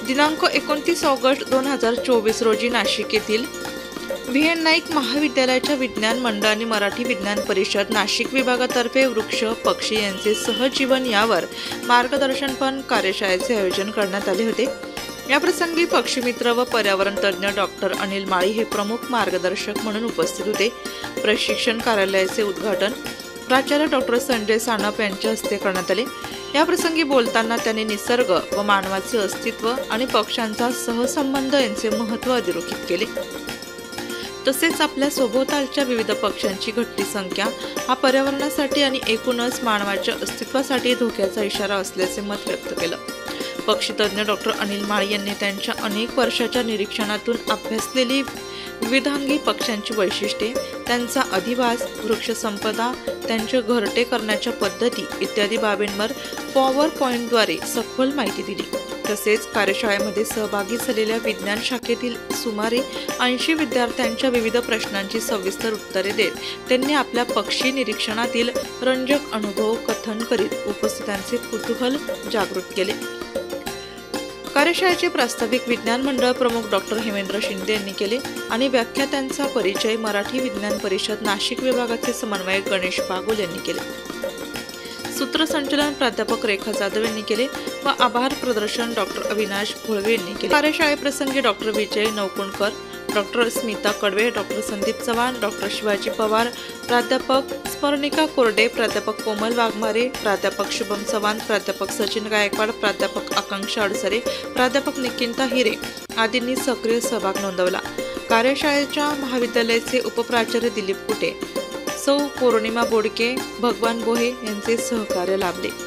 दिनांक 29 ऑगस्ट 2024 रोजी नाशिक येथील व्ही.एन. नाईक महाविद्यालयाच्या विज्ञान मंडळ आणि मराठी विज्ञान परिषद नाशिक विभागातर्फे वृक्ष पक्षी यांचे सहजीवन यावर मार्गदर्शनपर कार्यशाळेचे आयोजन करण्यात आले होते। या प्रसंगी पक्षीमित्र व पर्यावरण तज्ञ डॉक्टर अनिल माळी हे प्रमुख मार्गदर्शक म्हणून उपस्थित होते। प्रशिक्षण कार्यालयाचे उद्घाटन प्राचार्य डॉक्टर संजय सानप यांच्या हस्ते करण्यात आले। या प्रसंगी बोलताना त्यांनी निसर्ग व मानवाचे अस्तित्व आणि पक्ष्यांचा सहसंबंध यांचे महत्त्व अधोरेखित केले। तसेच आपल्या सभोवतालच्या विविध पक्ष्यांची घटती संख्या हा पर्यावरणासाठी आणि एकूणच मानवाच्या अस्तित्वासाठी धोक्याचा इशारा असल्याचे मत व्यक्त केलं। पक्षीतज्ञ डॉक्टर अनिल माळी यांनी त्यांच्या अनेक वर्षाच्या निरीक्षणातून अभ्यासलेली विविधांगी पक्ष्यांची वैशिष्ट्ये, त्यांचा अधिवास, वृक्ष संपदा, त्यांचे घरटे करण्याच्या पद्धती इत्यादी बाबींवर पॉवर पॉइंटद्वारे सखोल माहिती दिली। तसेच कार्यशाळेमध्ये सहभागी झालेल्या विज्ञान शाखेतील सुमारे 80 विद्यार्थ्यांच्या विविध प्रश्नांची सविस्तर उत्तरे देत त्यांनी आपल्या पक्षी निरीक्षणातील रंजक अनुभव कथन करीत उपस्थितांचे कुतूहल जागृत केले। कार्यशाळेचे प्रास्ताविक विज्ञान मंडळ प्रमुख डॉक्टर हेमेंद्र शिंदे यांनी केले आणि व्याख्यात्यांचा परिचय मराठी विज्ञान परिषद नाशिक विभागाचे समन्वयक गणेश बागुल यांनी केले। सूत्रसंचालन प्राध्यापक रेखा जाधव यांनी केले व आभार प्रदर्शन डॉक्टर अविनाश भोळवे यांनी केले। कार्यशाळेप्रसंगी doctor Vijay Navkunkar, doctor Smita Kadve, doctor Sandeep Chavan, doctor Shivaji Pawar, प्राध्यापक स्मरणिका कोरडे, प्राध्यापक कोमल वाघमारे, प्राध्यापक शुभम चव्हाण, प्राध्यापक सचिन गायकवाड, प्राध्यापक आकांक्षा अडसरे, प्राध्यापक निकिता हिरे आदींनी सक्रिय सहभाग नोंदवला। कार्यशाळेच्या महाविद्यालयाचे उपप्राचार्य दिलीप कुटे, सौ पौर्णिमा बोडके, भगवान बोहे यांचे सहकार्य लाभले।